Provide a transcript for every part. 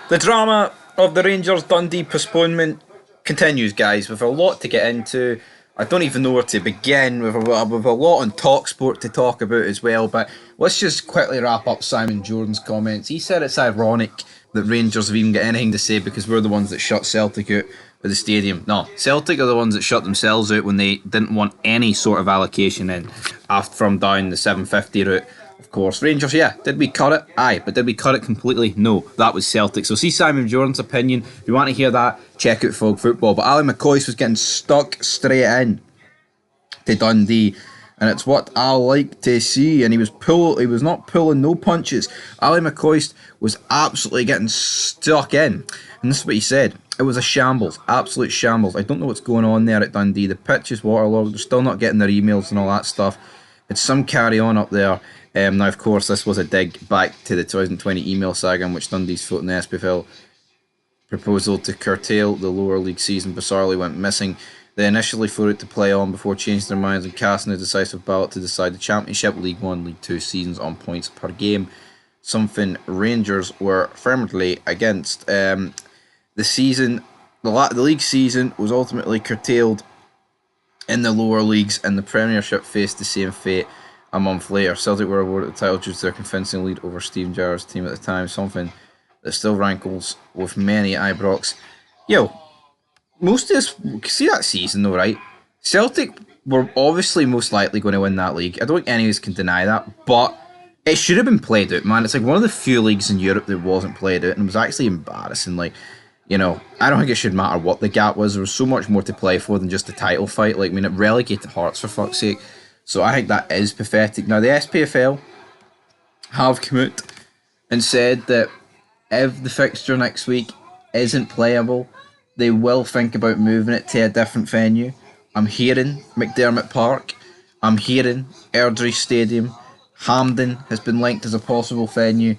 The drama of the Rangers Dundee postponement continues, guys. We've a lot to get into. I don't even know where to begin. We've a lot on Talksport to talk about as well. But let's just quickly wrap up Simon Jordan's comments. He said it's ironic that Rangers have even got anything to say because we're the ones that shut Celtic out of the stadium. No, Celtic are the ones that shut themselves out when they didn't want any sort of allocation in after from down the 750 route. Of course, Rangers, yeah. Did we cut it? Aye. But did we cut it completely? No. That was Celtic. So see Simon Jordan's opinion. If you want to hear that, check out Fog Football. But Ali Mccoist was getting stuck straight in to Dundee. And it's what I like to see. And he was not pulling no punches. Ali Mccoist was absolutely getting stuck in. And this is what he said. It was a shambles. Absolute shambles. I don't know what's going on there at Dundee. The pitch is waterlogged. They're still not getting their emails and all that stuff. It's some carry on up there. Now, of course, this was a dig back to the 2020 email saga in which Dundee's floating the Spfl proposal to curtail the lower league season bizarrely went missing. They initially floated to play on before changing their minds and casting a decisive ballot to decide the Championship, League 1, League 2 seasons on points per game, something Rangers were firmly against. The league season was ultimately curtailed in the lower leagues, and the Premiership faced the same fate. A month later, Celtic were awarded the title due to their convincing lead over Stephen Gerrard's team at the time, something that still rankles with many at Ibrox. Yo, most of this, see that season though, right? Celtic were obviously most likely going to win that league. I don't think any of us can deny that, but it should have been played out, man. It's like one of the few leagues in Europe that wasn't played out, and it was actually embarrassing. Like, you know, I don't think it should matter what the gap was. There was so much more to play for than just the title fight. Like, I mean, it relegated Hearts for fuck's sake. So I think that is pathetic. Now, the SPFL have come out and said that if the fixture next week isn't playable, they will think about moving it to a different venue. I'm hearing McDermott Park. I'm hearing Airdrie Stadium. Hampden has been linked as a possible venue.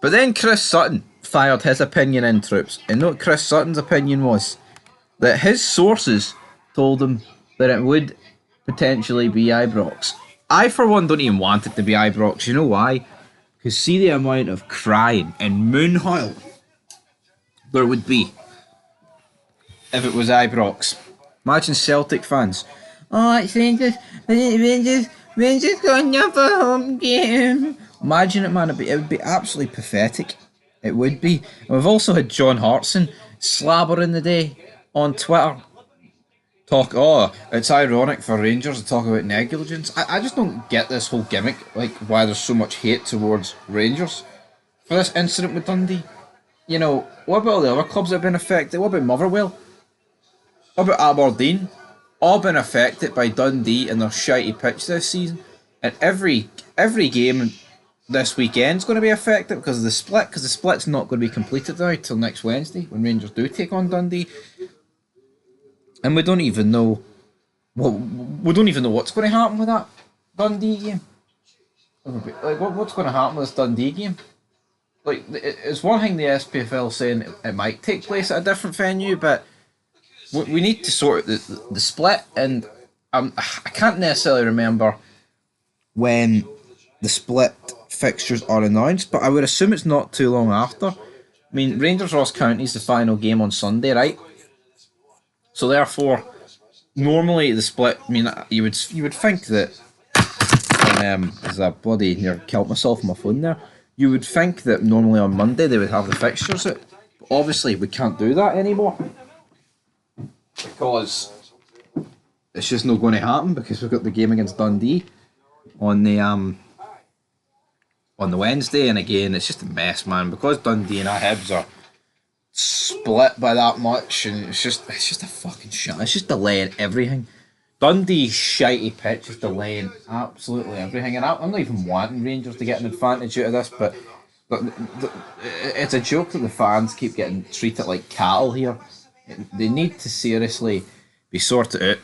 But then Chris Sutton fired his opinion in, troops. And what Chris Sutton's opinion was that his sources told him that it would potentially be Ibrox. I, for one, don't even want it to be Ibrox. You know why? Because see the amount of crying and moonhoil there would be if it was Ibrox. Imagine Celtic fans. Oh, it's Rangers going up a home game. Imagine it, man. It would be absolutely pathetic. It would be. And we've also had John Hartson slabbering the day on Twitter. It's ironic for Rangers to talk about negligence. I just don't get this whole gimmick, like why there's so much hate towards Rangers for this incident with Dundee. You know, what about all the other clubs that have been affected? What about Motherwell? What about Aberdeen? All been affected by Dundee and their shitey pitch this season. And every game this weekend's going to be affected because of the split, because the split's not going to be completed now till next Wednesday when Rangers do take on Dundee. And we don't even know what's going to happen with that Dundee game. Like, what's going to happen with this Dundee game? Like, it's one thing the SPFL saying it might take place at a different venue, but we need to sort out the split. And I can't necessarily remember when the split fixtures are announced, but I would assume it's not too long after. I mean, Rangers Ross County is the final game on Sunday, right? So therefore, normally the split. I mean, you would think that. There's a bloody near killed myself on my phone there. You would think that normally on Monday they would have the fixtures out. But obviously, we can't do that anymore because it's just not going to happen because we've got the game against Dundee on the Wednesday, and again, it's just a mess, man. Because Dundee and our Hibs are split by that much, and it's just a fucking shit. It's just delaying everything. Dundee's shitey pitch is delaying absolutely everything, and I'm not even wanting Rangers to get an advantage out of this, but it's a joke that the fans keep getting treated like cattle here. They need to seriously be sorted out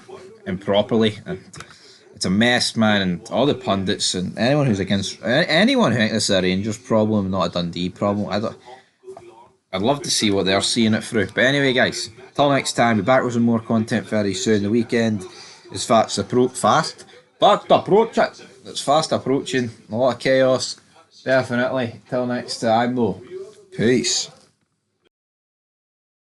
and properly, and it's a mess, man. And all the pundits and anyone who thinks this is a Rangers problem, not a Dundee problem, I'd love to see what they're seeing it through. But anyway, guys, till next time, be back with some more content very soon. The weekend is fast approaching. It's fast approaching. A lot of chaos, definitely. Till next time, though. Peace.